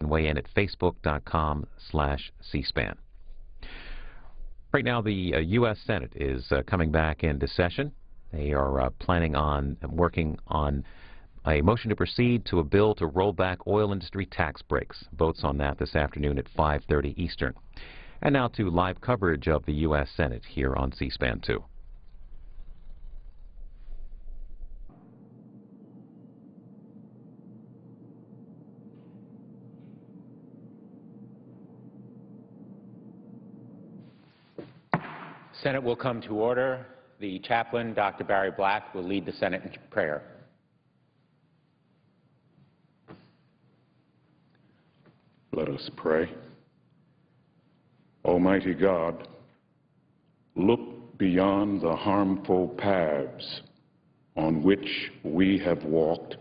and weigh in at facebook.com/cspan. Right now, the U.S. Senate is coming back into session. They are planning on working on a motion to proceed to a bill to roll back oil industry tax breaks. Votes on that this afternoon at 5:30 Eastern. And now to live coverage of the U.S. Senate here on C-SPAN 2. Senate will come to order. The chaplain, Dr. Barry Black, will lead the Senate in prayer. Let us pray. Almighty God, look beyond the harmful paths on which we have walked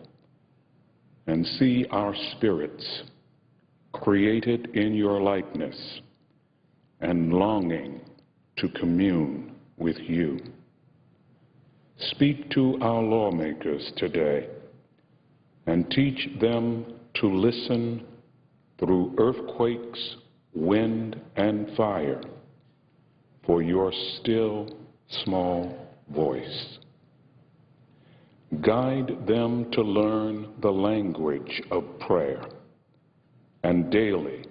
and see our spirits created in your likeness and longing to commune with you. Speak to our lawmakers today and teach them to listen through earthquakes, wind, and fire for your still small voice. Guide them to learn the language of prayer and daily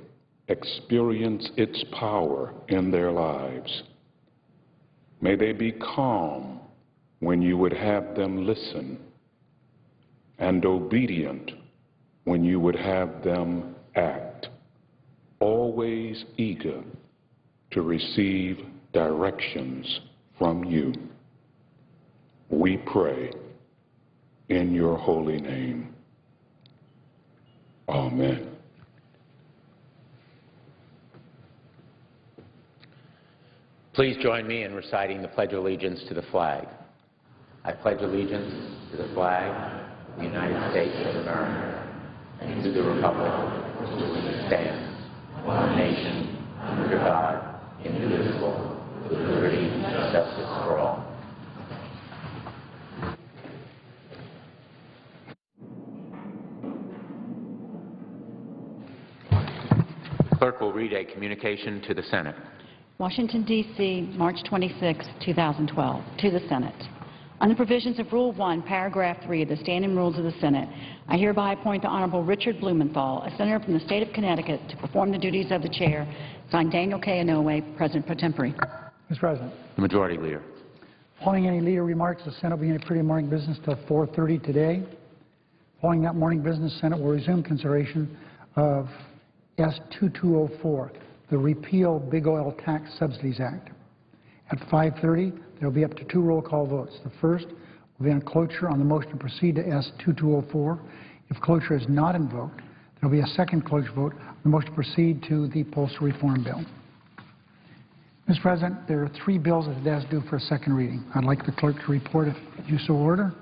experience its power in their lives. May they be calm when you would have them listen, and obedient when you would have them act, always eager to receive directions from you. We pray in your holy name. Amen. Please join me in reciting the Pledge of Allegiance to the flag. I pledge allegiance to the flag of the United States of America and to the republic for which it stands, one nation, under God, indivisible, with liberty and justice for all. The clerk will read a communication to the Senate. Washington, D.C., March 26, 2012. To the Senate. On the provisions of Rule 1, Paragraph 3 of the Standing Rules of the Senate, I hereby appoint the Honorable Richard Blumenthal, a senator from the state of Connecticut, to perform the duties of the chair. Signed, Daniel K. Inouye, President Pro Tempore. Mr. President. The Majority Leader. Following any leader remarks, the Senate will begin a period of morning business till 4:30 today. Following that morning business, the Senate will resume consideration of S-2204, the Repeal Big Oil Tax Subsidies Act. At 5:30, there will be up to 2 roll call votes. The first will be on cloture on the motion to proceed to S-2204. If cloture is not invoked, there will be a second cloture vote on the motion to proceed to the Postal Reform Bill. Mr. President, there are 3 bills that are due for a second reading. I'd like the clerk to report if you so order.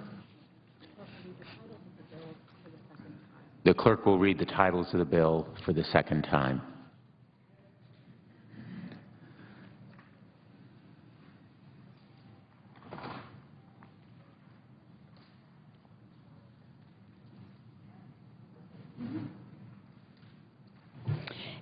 The clerk will read the titles of the bill for the second time.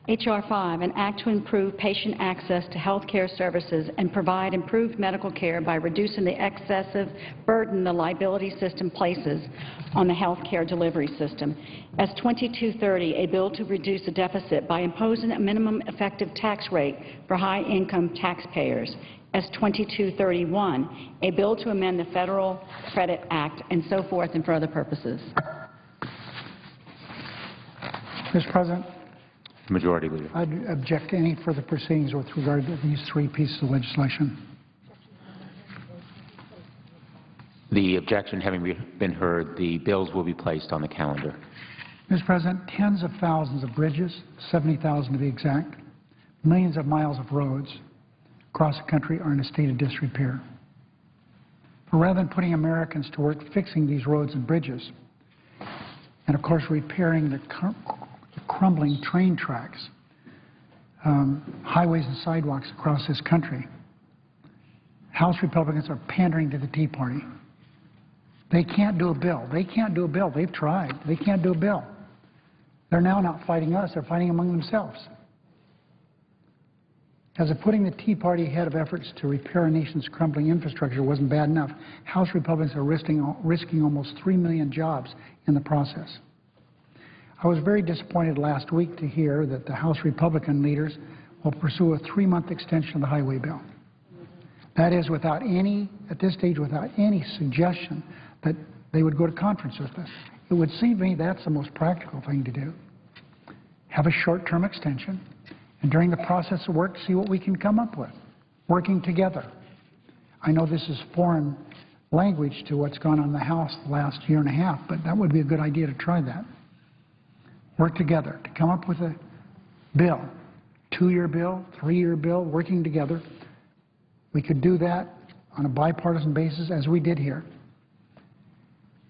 H.R. 5, an act to improve patient access to health care services and provide improved medical care by reducing the excessive burden the liability system places on the health care delivery system. S-2230, a bill to reduce the deficit by imposing a minimum effective tax rate for high-income taxpayers. S-2231, a bill to amend the Federal Credit Act, and so forth, and for other purposes. Mr. President. Majority Leader. I'd object to any further proceedings with regard to these 3 pieces of legislation. The objection having been heard, the bills will be placed on the calendar. Mr. President, tens of thousands of bridges, 70,000 to be exact, millions of miles of roads across the country are in a state of disrepair. But rather than putting Americans to work fixing these roads and bridges, and of course repairing the crumbling train tracks, highways and sidewalks across this country, House Republicans are pandering to the Tea Party. They can't do a bill. They can't do a bill. They've tried. They can't do a bill. They're now not fighting us, they're fighting among themselves. As if putting the Tea Party ahead of efforts to repair our nation's crumbling infrastructure wasn't bad enough, House Republicans are risking almost 3 million jobs in the process. I was very disappointed last week to hear that the House Republican leaders will pursue a 3-month extension of the highway bill. That is, at this stage, without any suggestion that they would go to conference with us. It would seem to me that's the most practical thing to do. Have a short-term extension, and during the process of work, see what we can come up with, working together. I know this is foreign language to what's gone on in the House the last year and a half, but that would be a good idea to try that. Work together to come up with a bill, 2-year bill, 3-year bill, working together. We could do that on a bipartisan basis, as we did here.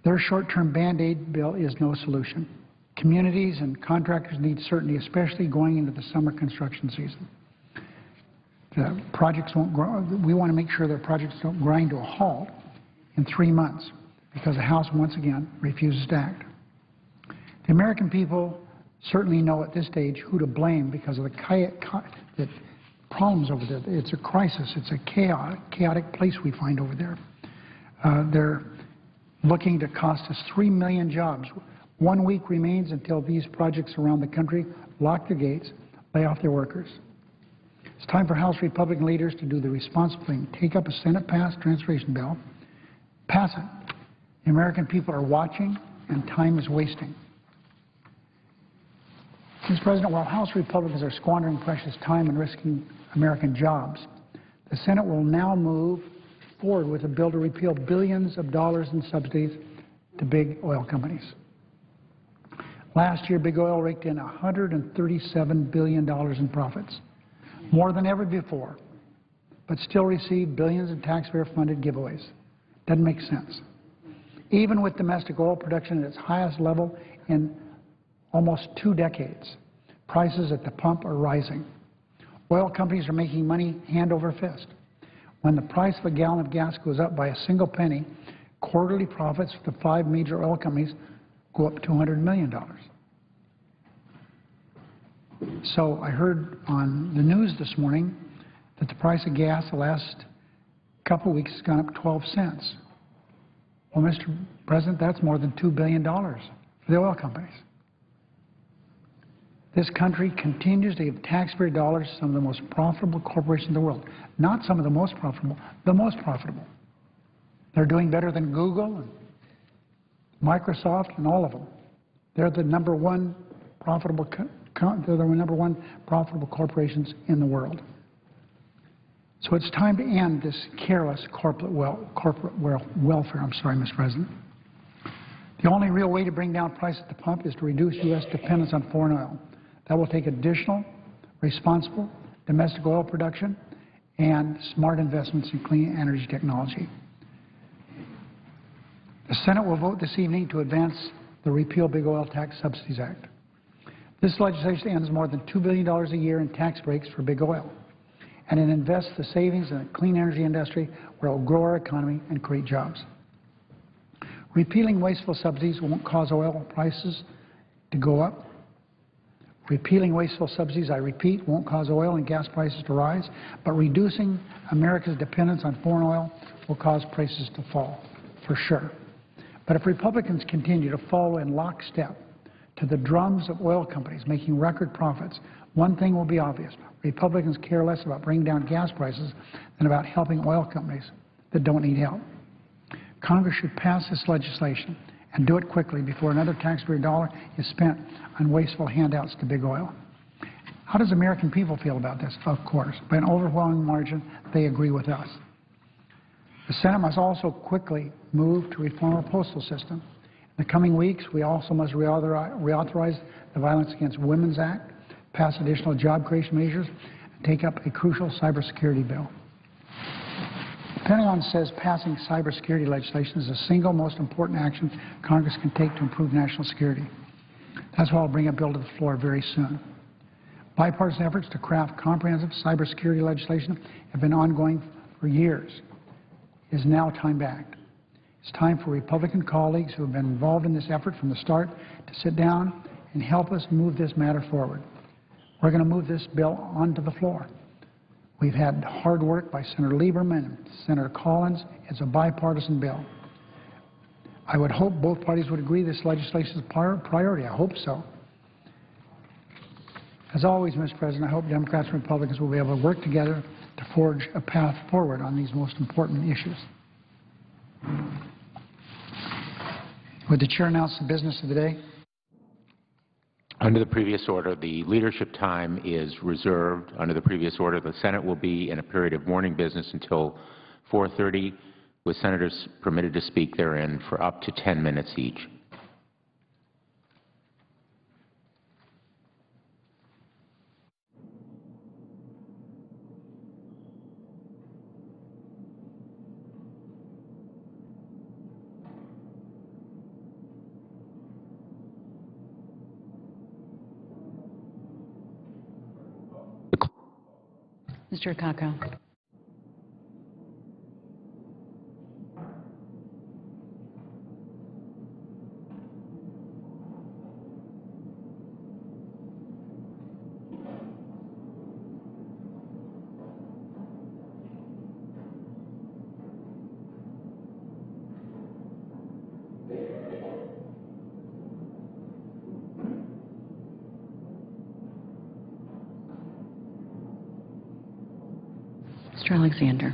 Their short-term Band-Aid bill is no solution. Communities and contractors need certainty, especially going into the summer construction season. The projects won't grow. We want to make sure that projects don't grind to a halt in 3 months because the House, once again, refuses to act. The American people certainly know at this stage who to blame because of the problems over there. It's a crisis. It's a chaotic place we find over there. They're looking to cost us 3 million jobs. 1 week remains until these projects around the country lock their gates, lay off their workers. It's time for House Republican leaders to do the responsible thing, take up a Senate-passed transportation bill, pass it. The American people are watching, and time is wasting. Mr. President, while House Republicans are squandering precious time and risking American jobs, the Senate will now move forward with a bill to repeal billions of dollars in subsidies to big oil companies. Last year, big oil raked in $137 billion in profits, more than ever before, but still received billions in taxpayer-funded giveaways. Doesn't make sense. Even with domestic oil production at its highest level in almost 2 decades, prices at the pump are rising. Oil companies are making money hand over fist. When the price of a gallon of gas goes up by a single penny, quarterly profits for the 5 major oil companies go up $200 million. So I heard on the news this morning that the price of gas the last couple of weeks has gone up 12 cents. Well, Mr. President, that's more than $2 billion for the oil companies. This country continues to give taxpayer dollars to some of the most profitable corporations in the world. Not some of the most profitable, the most profitable. They're doing better than Google and Microsoft and all of them. They're the number one profitable corporations in the world. So it's time to end this careless corporate welfare. Mr. President. The only real way to bring down prices at the pump is to reduce U.S. dependence on foreign oil. That will take additional, responsible domestic oil production and smart investments in clean energy technology. The Senate will vote this evening to advance the Repeal Big Oil Tax Subsidies Act. This legislation ends more than $2 billion a year in tax breaks for big oil, and it invests the savings in the clean energy industry where it will grow our economy and create jobs. Repealing wasteful subsidies won't cause oil prices to go up. Repealing wasteful subsidies, I repeat, won't cause oil and gas prices to rise, but reducing America's dependence on foreign oil will cause prices to fall, for sure. But if Republicans continue to follow in lockstep to the drums of oil companies making record profits, one thing will be obvious. Republicans care less about bringing down gas prices than about helping oil companies that don't need help. Congress should pass this legislation and do it quickly before another taxpayer dollar is spent on wasteful handouts to big oil. How does American people feel about this? Of course, by an overwhelming margin, they agree with us. The Senate must also quickly move to reform our postal system. In the coming weeks, we also must reauthorize the Violence Against Women's Act, pass additional job creation measures, and take up a crucial cybersecurity bill. The Pentagon says passing cybersecurity legislation is the single most important action Congress can take to improve national security. That's why I'll bring a bill to the floor very soon. Bipartisan efforts to craft comprehensive cybersecurity legislation have been ongoing for years. It is now time to act. It's time for Republican colleagues who have been involved in this effort from the start to sit down and help us move this matter forward. We're going to move this bill onto the floor. We've had hard work by Senator Lieberman and Senator Collins. It's a bipartisan bill. I would hope both parties would agree this legislation is a priority. I hope so. As always, Mr. President, I hope Democrats and Republicans will be able to work together to forge a path forward on these most important issues. Would the Chair announce the business of the day? Under the previous order, the leadership time is reserved. Under the previous order, the Senate will be in a period of morning business until 4:30, with senators permitted to speak therein for up to 10 minutes each. Mr. Akako. Mr. Alexander.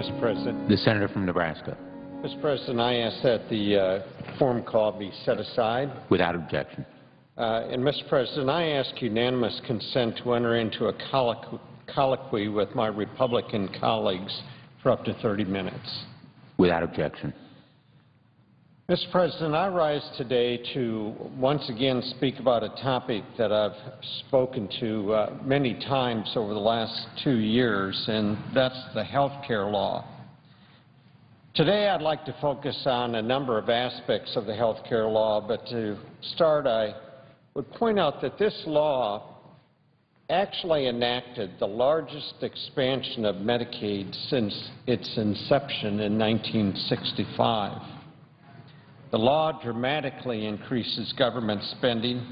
Mr. President. The senator from Nebraska. Mr. President, I ask that the forum call be set aside. Without objection. And, Mr. President, I ask unanimous consent to enter into a colloquy with my Republican colleagues for up to 30 minutes. Without objection. Mr. President, I rise today to once again speak about a topic that I've spoken to many times over the last 2 years, and that's the health care law. Today I'd like to focus on a number of aspects of the health care law, but to start I would point out that this law actually enacted the largest expansion of Medicaid since its inception in 1965. The law dramatically increases government spending.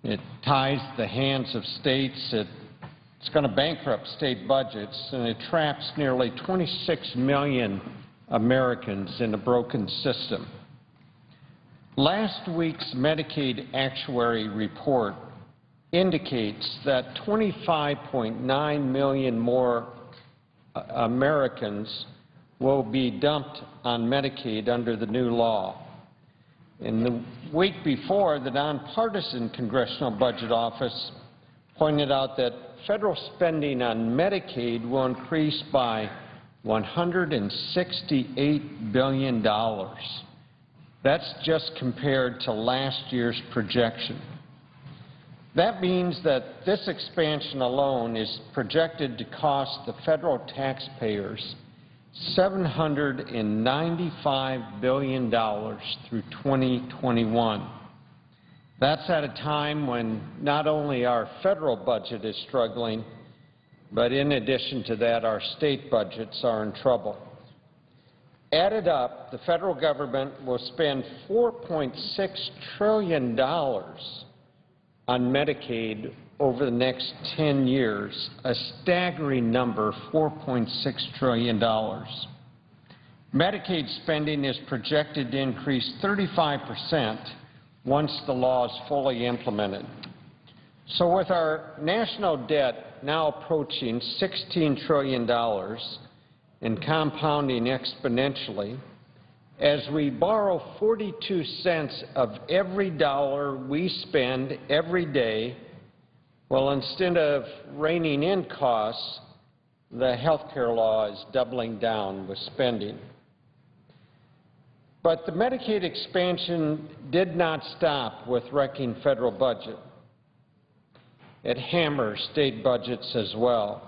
It ties the hands of states. It's going to bankrupt state budgets, and it traps nearly 26 million Americans in a broken system. Last week's Medicaid actuary report indicates that 25.9 million more Americans will be dumped on Medicaid under the new law. In the week before, the nonpartisan Congressional Budget Office pointed out that federal spending on Medicaid will increase by $168 billion. That's just compared to last year's projection. That means that this expansion alone is projected to cost the federal taxpayers $795 billion through 2021. That's at a time when not only our federal budget is struggling, but in addition to that, our state budgets are in trouble. Added up, the federal government will spend $4.6 trillion on Medicaid over the next 10 years, a staggering number, $4.6 trillion. Medicaid spending is projected to increase 35% once the law is fully implemented. So with our national debt now approaching $16 trillion and compounding exponentially, as we borrow 42 cents of every dollar we spend every day, well, instead of reining in costs, the health care law is doubling down with spending. But the Medicaid expansion did not stop with wrecking federal budget. It hammers state budgets as well.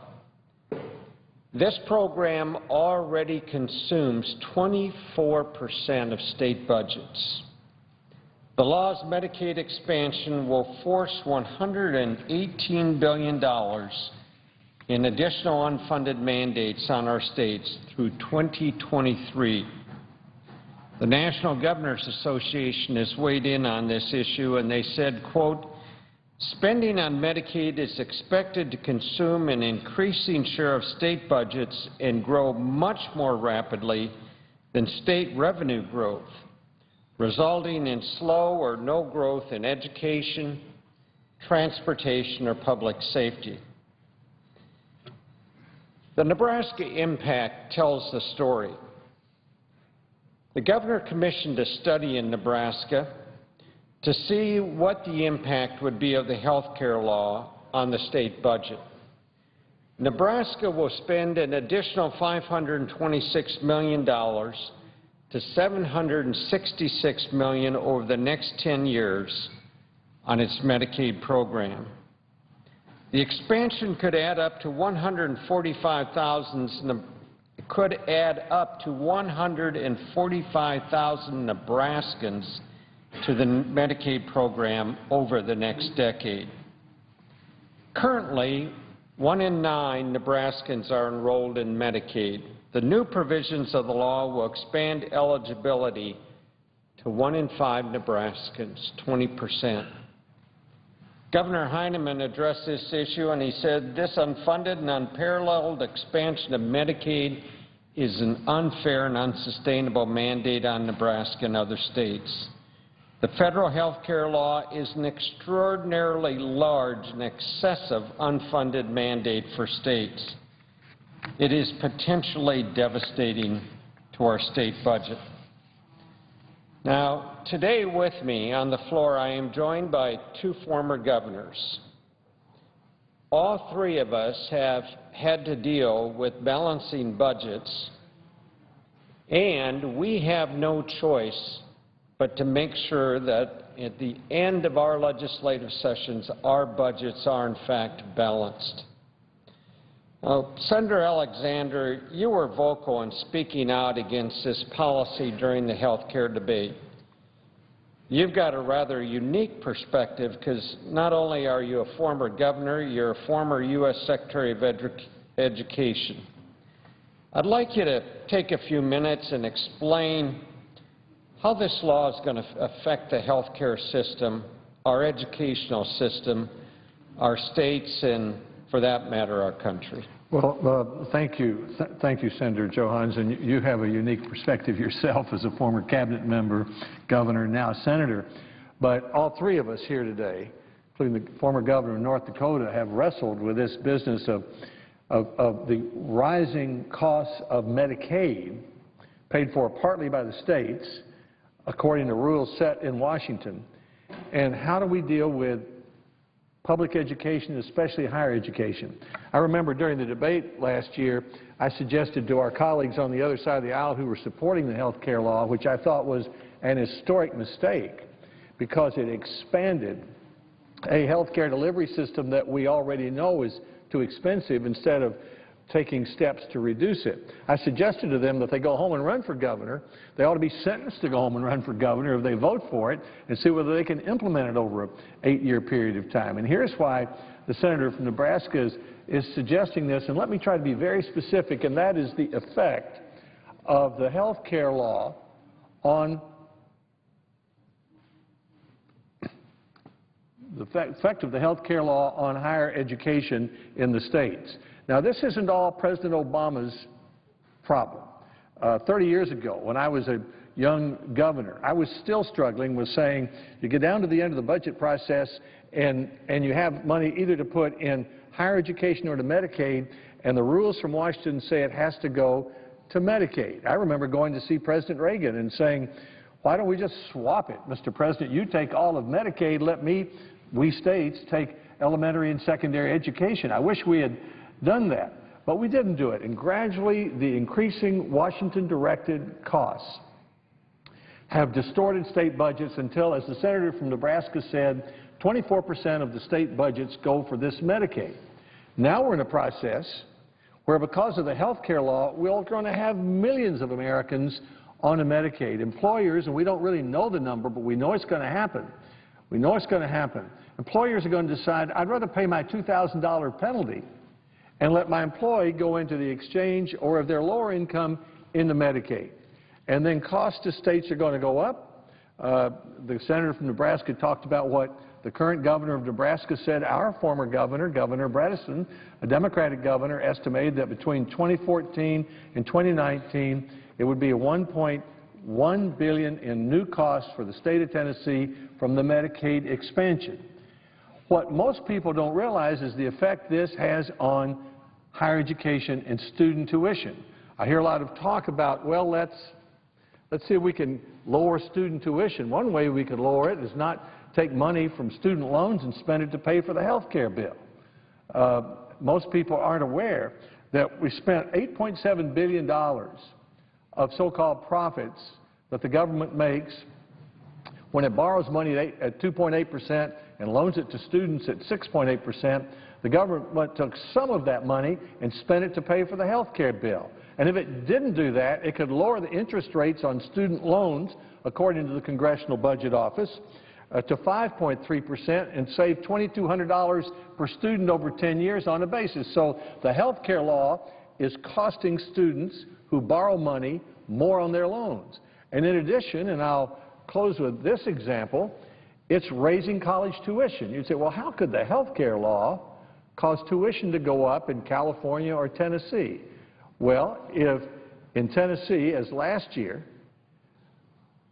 This program already consumes 24% of state budgets. The law's Medicaid expansion will force $118 billion in additional unfunded mandates on our states through 2023. The National Governors Association has weighed in on this issue, and they said, quote, "Spending on Medicaid is expected to consume an increasing share of state budgets and grow much more rapidly than state revenue growth, resulting in slow or no growth in education, transportation, or public safety." The Nebraska impact tells the story. The governor commissioned a study in Nebraska to see what the impact would be of the health care law on the state budget. Nebraska will spend an additional $526 million to $766 million over the next 10 years on its Medicaid program. The expansion could add up to 145,000 Nebraskans to the Medicaid program over the next decade. Currently, 1 in 9 Nebraskans are enrolled in Medicaid. The new provisions of the law will expand eligibility to 1 in 5 Nebraskans, 20%. Governor Heineman addressed this issue, and he said, "This unfunded and unparalleled expansion of Medicaid is an unfair and unsustainable mandate on Nebraska and other states. The federal health care law is an extraordinarily large and excessive unfunded mandate for states. It is potentially devastating to our state budget." Now, today with me on the floor, I am joined by 2 former governors. All 3 of us have had to deal with balancing budgets And we have no choice but to make sure that at the end of our legislative sessions, our budgets are in fact balanced. Now, Senator Alexander, you were vocal in speaking out against this policy during the health care debate. You've got a rather unique perspective because not only are you a former governor, you're a former U.S. Secretary of Education. I'd like you to take a few minutes and explain how this law is going to affect the health care system, our educational system, our states, and for that matter, our country. Well, thank you, Senator Johans, and you have a unique perspective yourself as a former cabinet member, governor, now senator. But all three of us here today, including the former governor of North Dakota, have wrestled with this business of the rising costs of Medicaid, paid for partly by the states, according to rules set in Washington, and how do we deal with public education, especially higher education. I remember during the debate last year, I suggested to our colleagues on the other side of the aisle who were supporting the health care law, which I thought was an historic mistake because it expanded a health care delivery system that we already know is too expensive instead of taking steps to reduce it. I suggested to them that they go home and run for governor. They ought to be sentenced to go home and run for governor if they vote for it and see whether they can implement it over an 8-year period of time. And here's why the senator from Nebraska is suggesting this, and let me try to be very specific, and that is the effect of the health care law on higher education in the states. Now, this isn't all President Obama's problem. 30 years ago, when I was a young governor, I was still struggling with saying you get down to the end of the budget process and you have money either to put in higher education or to Medicaid, and the rules from Washington say it has to go to Medicaid. I remember going to see President Reagan and saying, why don't we just swap it, Mr. President? You take all of Medicaid, let we states take elementary and secondary education. I wish we had done that, but we didn't do it. And gradually, the increasing Washington-directed costs have distorted state budgets until, as the senator from Nebraska said, 24% of the state budgets go for this Medicaid. Now we're in a process where, because of the health care law, we're going to have millions of Americans on a Medicaid. Employers, and we don't really know the number, but we know it's going to happen. We know it's going to happen. Employers are going to decide, I'd rather pay my $2,000 penalty and let my employee go into the exchange, or if they're lower income, into Medicaid. And then costs to states are going to go up. The senator from Nebraska talked about what the current governor of Nebraska said. Our former governor, Governor Bredesen, a Democratic governor, estimated that between 2014 and 2019, it would be a $1.1 billion in new costs for the state of Tennessee from the Medicaid expansion. What most people don't realize is the effect this has on higher education and student tuition. I hear a lot of talk about, well, let's see if we can lower student tuition. One way we could lower it is not take money from student loans and spend it to pay for the health care bill. Most people aren't aware that we spent $8.7 billion of so-called profits that the government makes when it borrows money at 2.8% and loans it to students at 6.8%. The government took some of that money and spent it to pay for the health care bill. And if it didn't do that, it could lower the interest rates on student loans, according to the Congressional Budget Office, to 5.3% and save $2,200 per student over 10 years on a basis. So the health care law is costing students who borrow money more on their loans. And in addition, and I'll close with this example, it's raising college tuition. You'd say, well, how could the health care law cause tuition to go up in California or Tennessee? Well, if in Tennessee, as last year,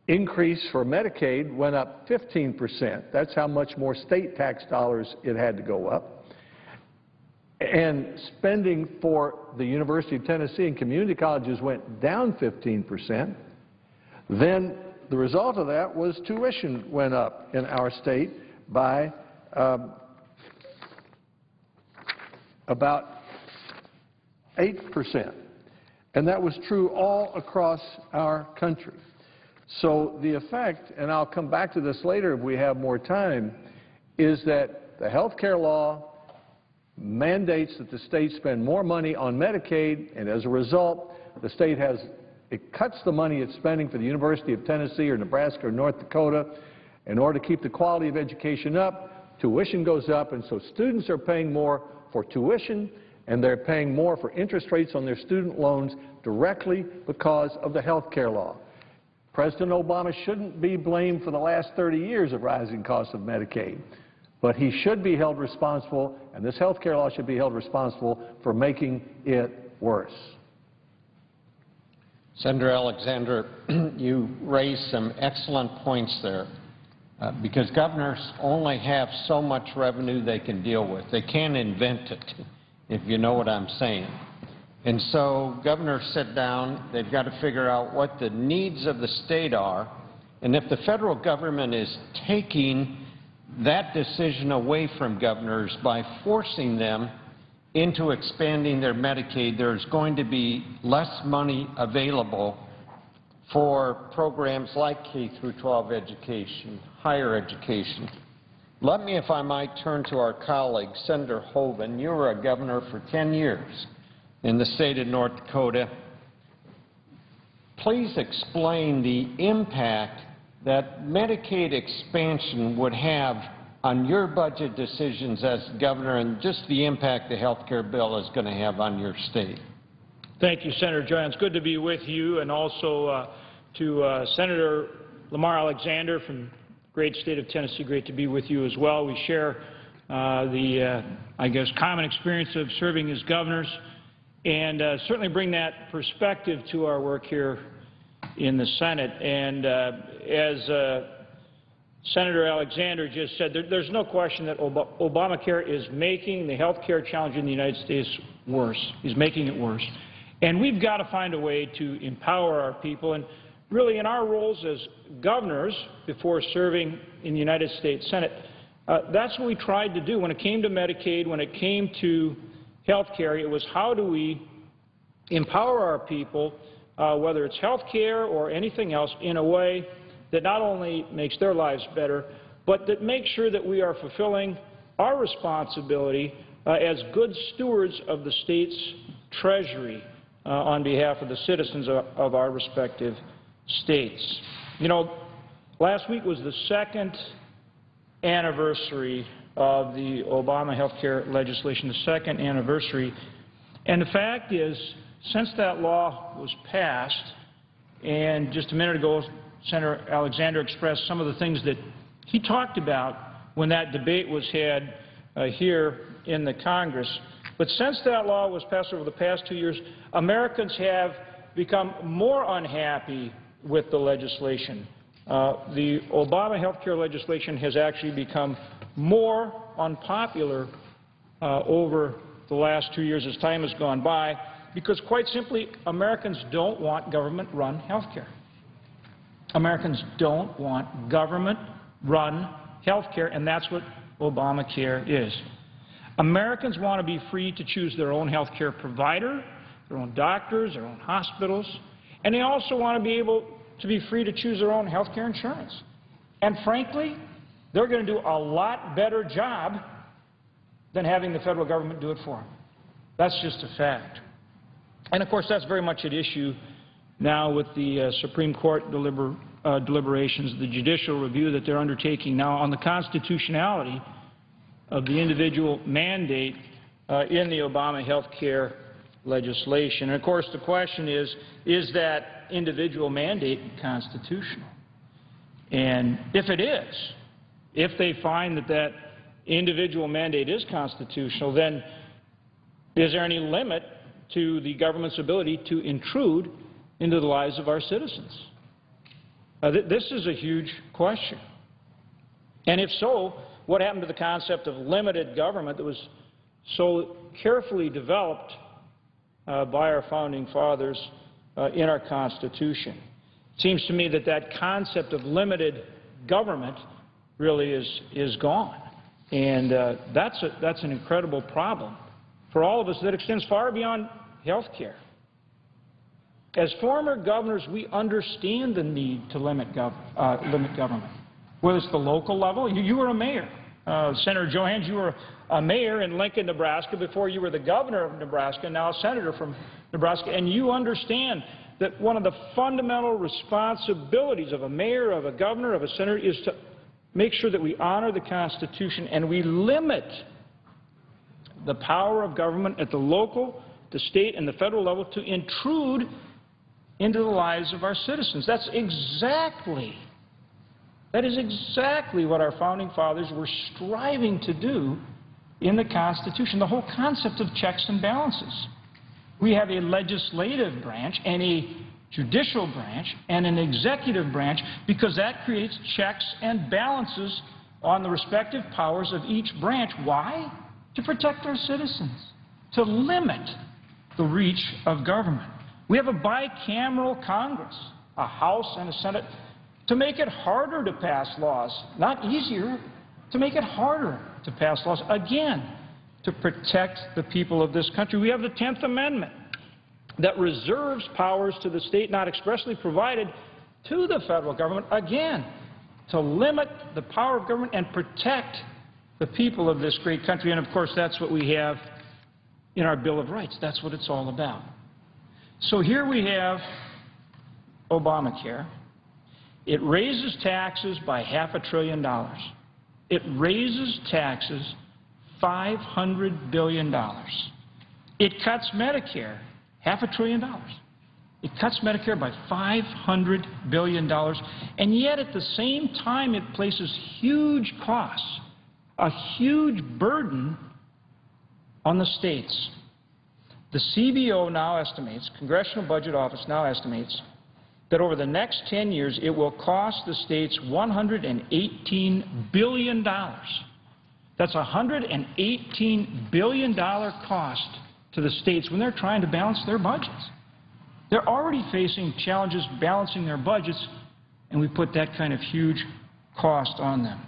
increase for Medicaid went up 15%, that's how much more state tax dollars it had to go up, and spending for the University of Tennessee and community colleges went down 15%, then the result of that was tuition went up in our state by about 8%. And that was true all across our country. So the effect, and I'll come back to this later if we have more time, is that the health care law mandates that the state spend more money on Medicaid, and as a result, the state it cuts the money it's spending for the University of Tennessee or Nebraska or North Dakota. In order to keep the quality of education up, tuition goes up, and so students are paying more for tuition, and they're paying more for interest rates on their student loans directly because of the health care law. President Obama shouldn't be blamed for the last 30 years of rising costs of Medicaid, but he should be held responsible, and this health care law should be held responsible for making it worse. Senator Alexander, you raised some excellent points there, because governors only have so much revenue they can deal with. They can't invent it, if you know what I'm saying. And so governors sit down, they've got to figure out what the needs of the state are, and if the federal government is taking that decision away from governors by forcing them into expanding their Medicaid, there's going to be less money available for programs like K-12 education, higher education. Let me, if I might, turn to our colleague, Senator Hoeven. You were a governor for 10 years in the state of North Dakota. Please explain the impact that Medicaid expansion would have on your budget decisions as governor, and just the impact the health care bill is going to have on your state. Thank you, Senator Jones. Good to be with you, and also to Senator Lamar Alexander from the great state of Tennessee. Great to be with you as well. We share I guess, common experience of serving as governors, and certainly bring that perspective to our work here in the Senate. And as Senator Alexander just said, there's no question that Obamacare is making the health care challenge in the United States worse. He's making it worse. And we've got to find a way to empower our people. And really, in our roles as governors before serving in the United States Senate, that's what we tried to do. When it came to Medicaid, when it came to health care, it was how do we empower our people, whether it's health care or anything else, in a way that not only makes their lives better, but that makes sure that we are fulfilling our responsibility as good stewards of the state's treasury on behalf of the citizens of our respective states. You know, last week was the second anniversary of the Obama health care legislation, the second anniversary. And the fact is, since that law was passed, and just a minute ago, Senator Alexander expressed some of the things that he talked about when that debate was had here in the Congress. But since that law was passed over the past 2 years, Americans have become more unhappy with the legislation. The Obama health care legislation has actually become more unpopular over the last 2 years as time has gone by, because quite simply, Americans don't want government-run health care. Americans don't want government-run health care, and that's what Obamacare is. Americans want to be free to choose their own health care provider, their own doctors, their own hospitals, and they also want to be able to be free to choose their own health care insurance. And frankly, they're going to do a lot better job than having the federal government do it for them. That's just a fact. And of course, that's very much at issue now with the Supreme Court deliberations, the judicial review that they're undertaking now on the constitutionality of the individual mandate in the Obama health care legislation. And of course, the question is that individual mandate constitutional? And if it is, if they find that that individual mandate is constitutional, then is there any limit to the government's ability to intrude into the lives of our citizens? This is a huge question. And if so, what happened to the concept of limited government that was so carefully developed by our founding fathers in our Constitution? It seems to me that that concept of limited government really is gone. And that's an incredible problem for all of us that extends far beyond health care. As former governors, we understand the need to limit government, whether it's the local level. You were a mayor. Senator Johans, you were a mayor in Lincoln, Nebraska before you were the governor of Nebraska, now a senator from Nebraska, and you understand that one of the fundamental responsibilities of a mayor, of a governor, of a senator is to make sure that we honor the Constitution and we limit the power of government at the local, the state, and the federal level to intrude into the lives of our citizens. That is exactly what our founding fathers were striving to do in the Constitution, the whole concept of checks and balances. We have a legislative branch and a judicial branch and an executive branch because that creates checks and balances on the respective powers of each branch. Why? To protect our citizens, to limit the reach of government. We have a bicameral Congress, a House and a Senate, to make it harder to pass laws, not easier, to make it harder to pass laws, again, to protect the people of this country. We have the 10th Amendment that reserves powers to the state not expressly provided to the federal government, again, to limit the power of government and protect the people of this great country. And, of course, that's what we have in our Bill of Rights. That's what it's all about. So here we have Obamacare. It raises taxes by $500 billion. It raises taxes $500 billion. It cuts Medicare $500 billion. It cuts Medicare by $500 billion. And yet at the same time it places huge costs, a huge burden on the states. The CBO now estimates, Congressional Budget Office now estimates, that over the next 10 years it will cost the states $118 billion. That's a $118 billion cost to the states when they're trying to balance their budgets. They're already facing challenges balancing their budgets, and we put that kind of huge cost on them.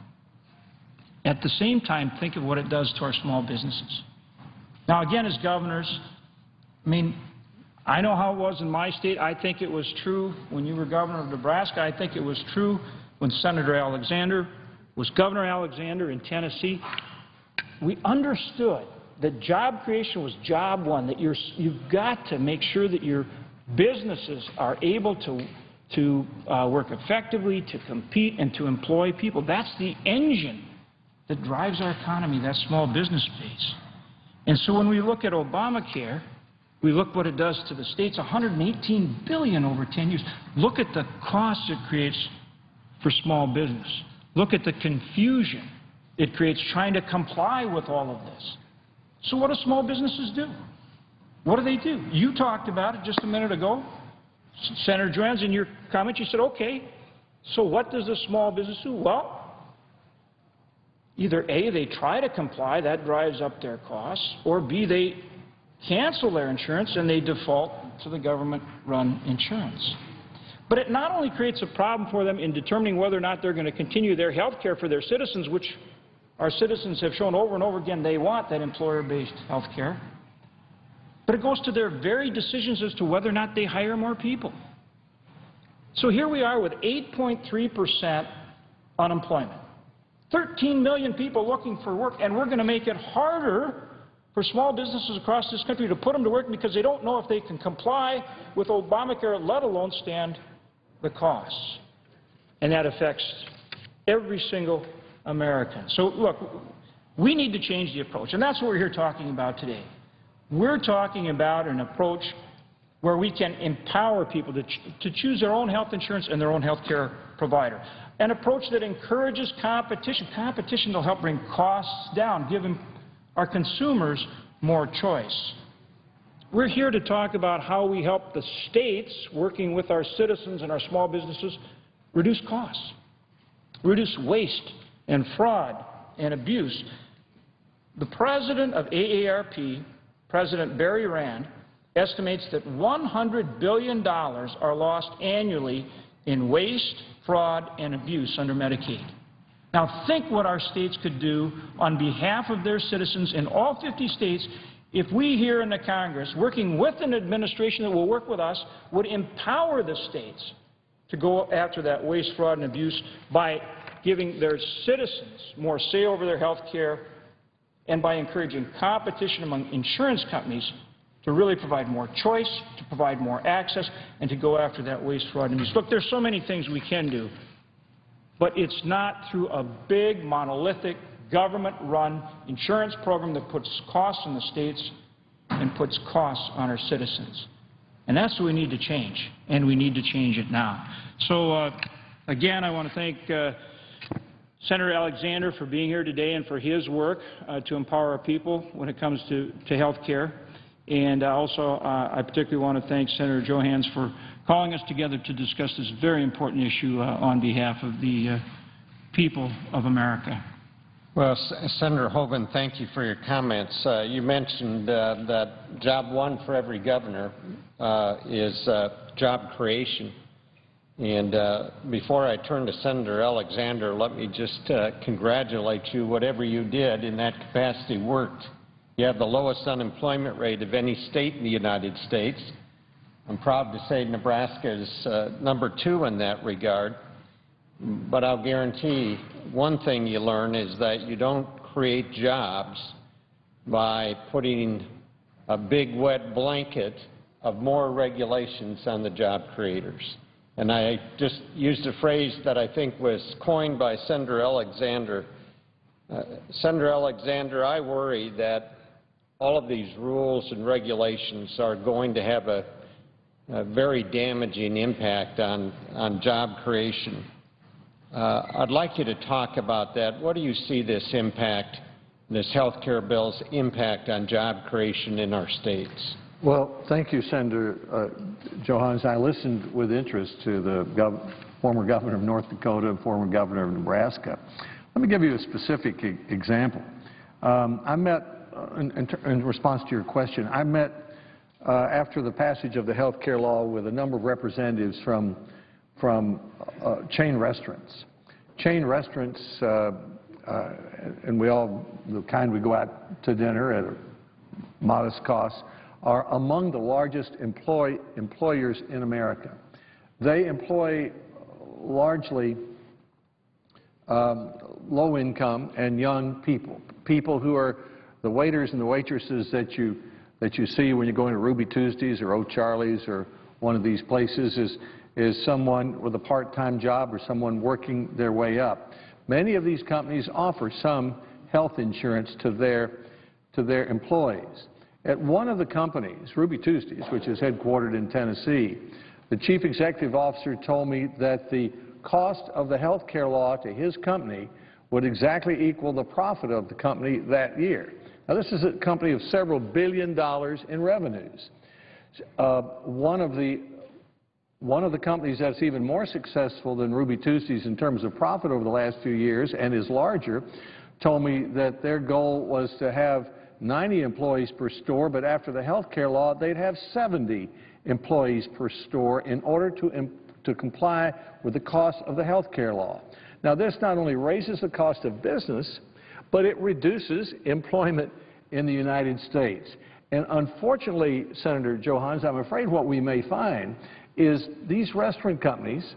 At the same time, think of what it does to our small businesses. Now, again, as governors, I mean, I know how it was in my state. I think it was true when you were governor of Nebraska. I think it was true when Senator Alexander was Governor Alexander in Tennessee. We understood that job creation was job one, that you've got to make sure that your businesses are able to work effectively, to compete, and to employ people. That's the engine that drives our economy, that small business base. And so when we look at Obamacare, we look what it does to the states, $118 billion over 10 years. Look at the costs it creates for small business. Look at the confusion it creates trying to comply with all of this. So what do small businesses do? What do? You talked about it just a minute ago. Senator Johans, in your comment, you said, okay, so what does a small business do? Well, either A, they try to comply, that drives up their costs, or B, they cancel their insurance and they default to the government-run insurance. But it not only creates a problem for them in determining whether or not they're going to continue their health care for their citizens, which our citizens have shown over and over again they want that employer-based health care, but it goes to their very decisions as to whether or not they hire more people. So here we are with 8.3% unemployment, 13 million people looking for work, and we're going to make it harder for small businesses across this country to put them to work because they don't know if they can comply with Obamacare, let alone stand the costs. And that affects every single American. So, look, we need to change the approach, and that's what we're here talking about today. We're talking about an approach where we can empower people to choose their own health insurance and their own health care provider. An approach that encourages competition. Competition will help bring costs down, giving our consumers more choice. We're here to talk about how we help the states, working with our citizens and our small businesses, reduce costs, reduce waste and fraud and abuse. The president of AARP, President Barry Rand, estimates that $100 billion are lost annually in waste, fraud, and abuse under Medicaid. Now think what our states could do on behalf of their citizens in all 50 states if we here in the Congress, working with an administration that will work with us, would empower the states to go after that waste, fraud, and abuse by giving their citizens more say over their health care and by encouraging competition among insurance companies to really provide more choice, to provide more access, and to go after that waste, fraud, and abuse. Look, there's so many things we can do, but it's not through a big, monolithic, government-run insurance program that puts costs on the states and puts costs on our citizens. And that's what we need to change, and we need to change it now. So, again, I want to thank Senator Alexander for being here today and for his work to empower our people when it comes to health care. And also, I particularly want to thank Senator Johans for calling us together to discuss this very important issue on behalf of the people of America. Well, Senator Hoeven, thank you for your comments. You mentioned that job one for every governor is job creation. And before I turn to Senator Alexander, let me just congratulate you. Whatever you did in that capacity worked. You have the lowest unemployment rate of any state in the United States. I'm proud to say Nebraska is #2 in that regard. But I'll guarantee one thing you learn is that you don't create jobs by putting a big wet blanket of more regulations on the job creators. And I just used a phrase that I think was coined by Senator Alexander. Senator Alexander, I worry that all of these rules and regulations are going to have a very damaging impact on job creation. I'd like you to talk about that. What do you see this impact, this health care bill's impact on job creation in our states? Well, thank you, Senator Johans. I listened with interest to the former governor of North Dakota and former governor of Nebraska. Let me give you a specific example. I met, in response to your question, I met after the passage of the health care law with a number of representatives from chain restaurants. Chain restaurants, and we all, the kind we go out to dinner at a modest cost, are among the largest employers in America. They employ largely low-income and young people, people who are the waiters and the waitresses that you see when you're going to Ruby Tuesdays or O'Charlie's or one of these places is someone with a part-time job or someone working their way up. Many of these companies offer some health insurance to their employees. At one of the companies, Ruby Tuesdays, which is headquartered in Tennessee, the chief executive officer told me that the cost of the health care law to his company would exactly equal the profit of the company that year. Now, this is a company of several $billion in revenues. One of the companies that's even more successful than Ruby Tuesdays in terms of profit over the last few years and is larger told me that their goal was to have 90 employees per store, but after the health care law, they'd have 70 employees per store in order to comply with the cost of the health care law. Now, this not only raises the cost of business, but it reduces employment in the United States. And unfortunately, Senator Johans, I'm afraid what we may find is these restaurant companies,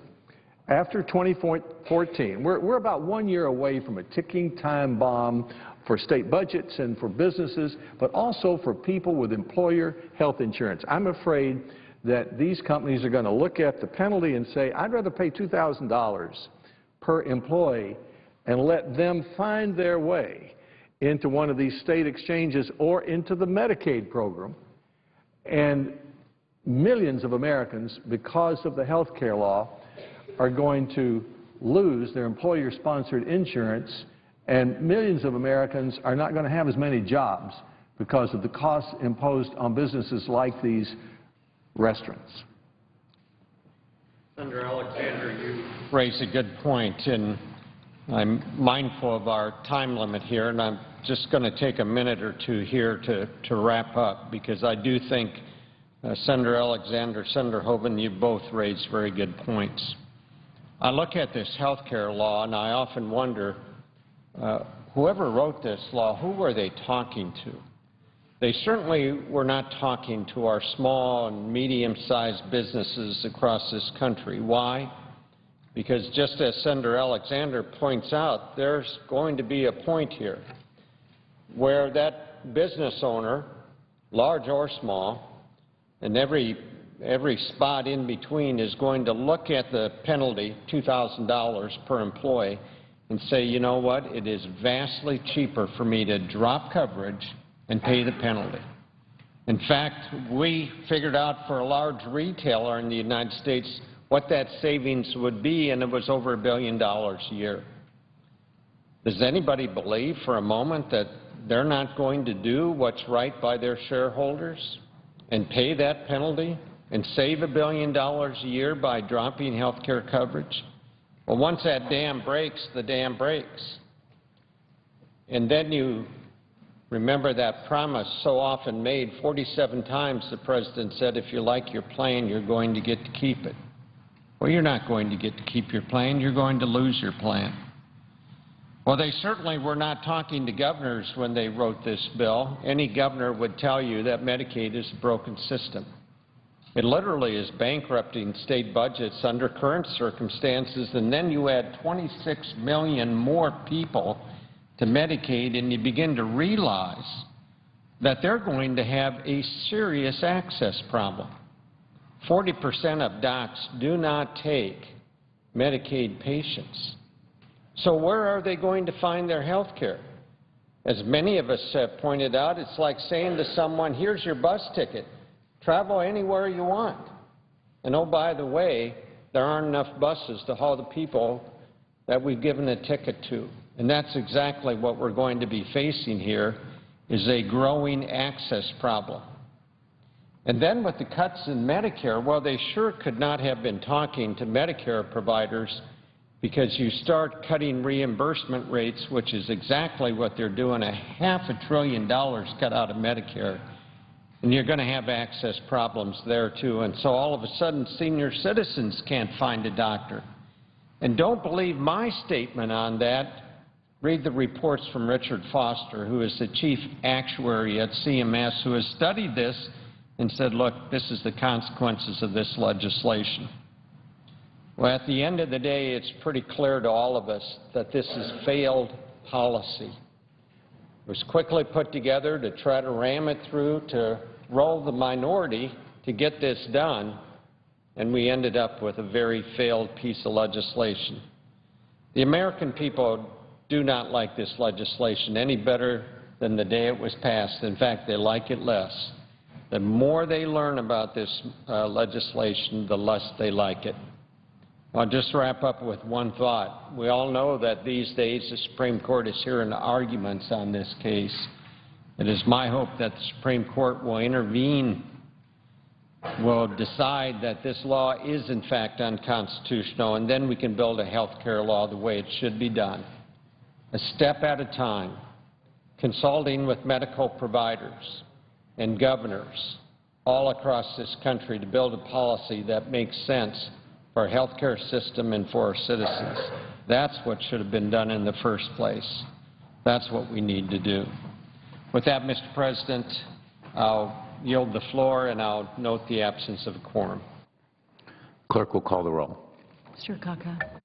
after 2014, we're about 1 year away from a ticking time bomb for state budgets and for businesses, but also for people with employer health insurance. I'm afraid that these companies are going to look at the penalty and say, I'd rather pay $2,000 per employee and let them find their way into one of these state exchanges or into the Medicaid program. And millions of Americans, because of the health care law, are going to lose their employer-sponsored insurance, and millions of Americans are not going to have as many jobs because of the costs imposed on businesses like these restaurants. Senator Alexander, you raise a good point, and I'm mindful of our time limit here, and I'm just going to take a minute or two here to wrap up, because I do think Senator Alexander, Senator Hoeven, you both raised very good points. I look at this health care law, and I often wonder, whoever wrote this law, who were they talking to? They certainly were not talking to our small and medium-sized businesses across this country. Why? Because just as Senator Alexander points out, there's going to be a point here where that business owner, large or small, and every spot in between is going to look at the penalty, $2,000 per employee, and say, you know what, it is vastly cheaper for me to drop coverage and pay the penalty. In fact, we figured out for a large retailer in the United States what that savings would be, and it was over $1 billion a year. Does anybody believe for a moment that they're not going to do what's right by their shareholders and pay that penalty and save $1 billion a year by dropping health care coverage? Well, once that dam breaks, the dam breaks. And then you remember that promise so often made. 47 times the President said, if you like your plan, you're going to get to keep it. Well, you're not going to get to keep your plan. You're going to lose your plan. Well, they certainly were not talking to governors when they wrote this bill. Any governor would tell you that Medicaid is a broken system. It literally is bankrupting state budgets under current circumstances, and then you add 26 million more people to Medicaid, and you begin to realize that they're going to have a serious access problem. 40% of docs do not take Medicaid patients. So where are they going to find their health care? As many of us have pointed out, it's like saying to someone, here's your bus ticket. Travel anywhere you want. And oh, by the way, there aren't enough buses to haul the people that we've given a ticket to. And that's exactly what we're going to be facing here, is a growing access problem. And then with the cuts in Medicare, well, they sure could not have been talking to Medicare providers, because you start cutting reimbursement rates, which is exactly what they're doing, $500 billion cut out of Medicare, and you're going to have access problems there, too. And so all of a sudden, senior citizens can't find a doctor. And don't believe my statement on that. Read the reports from Richard Foster, who is the chief actuary at CMS, who has studied this and said, look, this is the consequences of this legislation. Well, at the end of the day, it's pretty clear to all of us that this is failed policy. It was quickly put together to try to ram it through, to roll the minority to get this done, and we ended up with a very failed piece of legislation. The American people do not like this legislation any better than the day it was passed. In fact, they like it less. The more they learn about this legislation, the less they like it. I'll just wrap up with one thought. We all know that these days the Supreme Court is hearing arguments on this case. It is my hope that the Supreme Court will intervene, will decide that this law is in fact unconstitutional, and then we can build a health care law the way it should be done. A step at a time, consulting with medical providers and governors all across this country to build a policy that makes sense for our health care system and for our citizens. That's what should have been done in the first place. That's what we need to do. With that, Mr. President, I'll yield the floor, and I'll note the absence of a quorum. Clerk will call the roll. Mr. Kaka.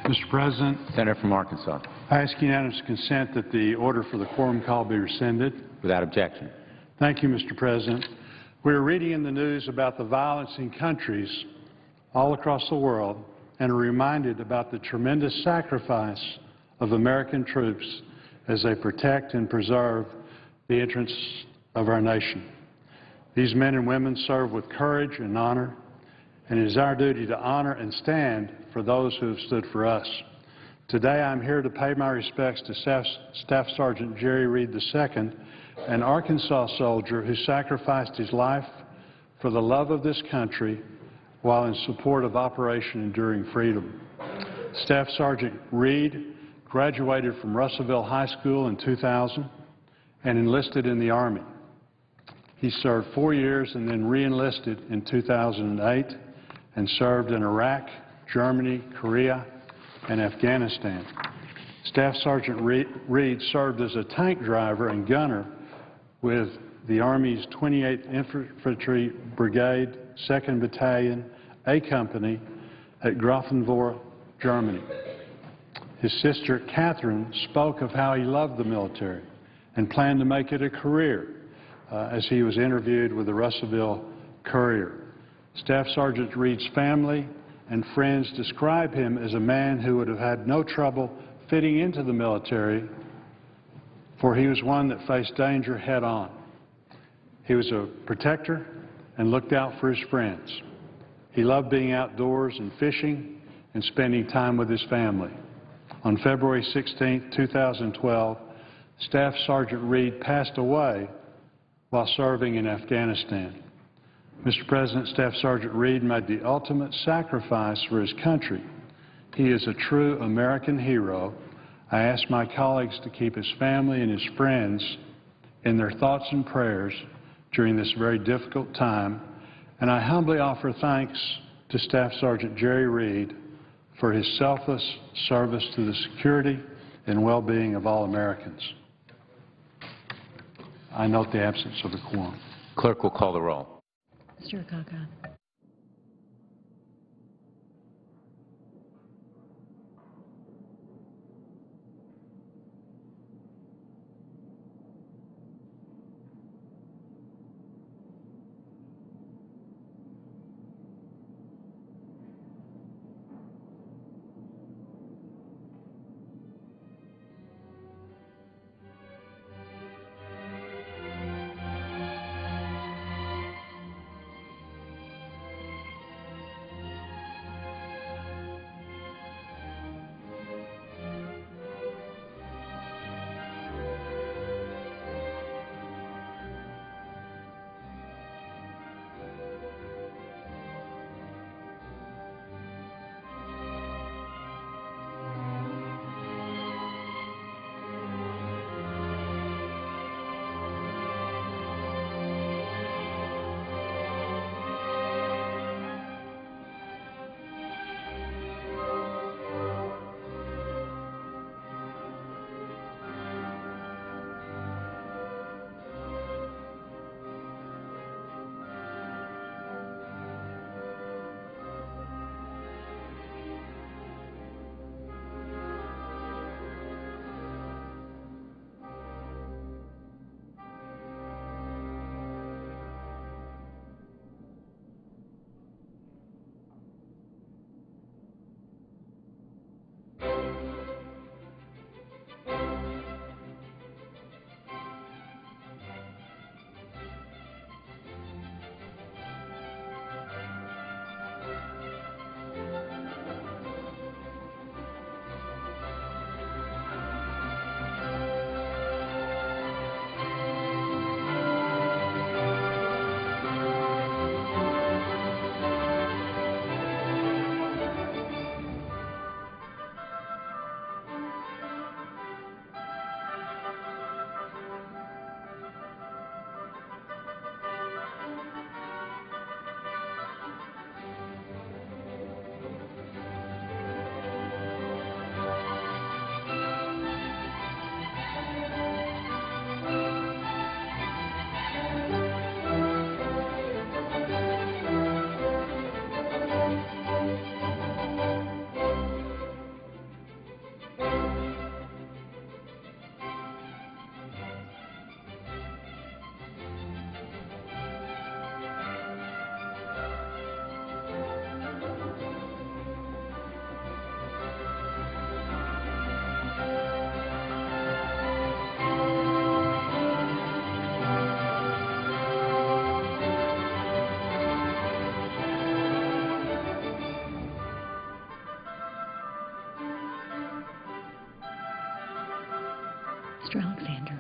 Mr. President, Senator from Arkansas. I ask unanimous consent that the order for the quorum call be rescinded. Without objection. Thank you, Mr. President. We are reading in the news about the violence in countries all across the world and are reminded about the tremendous sacrifice of American troops as they protect and preserve the interests of our nation. These men and women serve with courage and honor, and it is our duty to honor and stand for those who have stood for us. Today I'm here to pay my respects to Staff Sergeant Jerry Reed II, an Arkansas soldier who sacrificed his life for the love of this country while in support of Operation Enduring Freedom. Staff Sergeant Reed graduated from Russellville High School in 2000 and enlisted in the Army. He served 4 years and then re-enlisted in 2008 and served in Iraq, Germany, Korea, and Afghanistan. Staff Sergeant Reed served as a tank driver and gunner with the Army's 28th Infantry Brigade, 2nd Battalion, A Company at Grafenwohr, Germany. His sister, Catherine, spoke of how he loved the military and planned to make it a career as he was interviewed with the Russellville Courier. Staff Sergeant Reed's family and friends describe him as a man who would have had no trouble fitting into the military, for he was one that faced danger head-on. He was a protector and looked out for his friends. He loved being outdoors and fishing and spending time with his family. On February 16, 2012, Staff Sergeant Reed passed away while serving in Afghanistan. Mr. President, Staff Sergeant Reed made the ultimate sacrifice for his country. He is a true American hero. I ask my colleagues to keep his family and his friends in their thoughts and prayers during this very difficult time, and I humbly offer thanks to Staff Sergeant Jerry Reed for his selfless service to the security and well-being of all Americans. I note the absence of a quorum. Clerk will call the roll. Mr. Akaka. Mr. Alexander.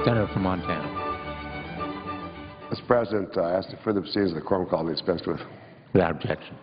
Senator from Montana. Mr. President, I ask that further proceedings of the quorum call be dispensed with. Without objection.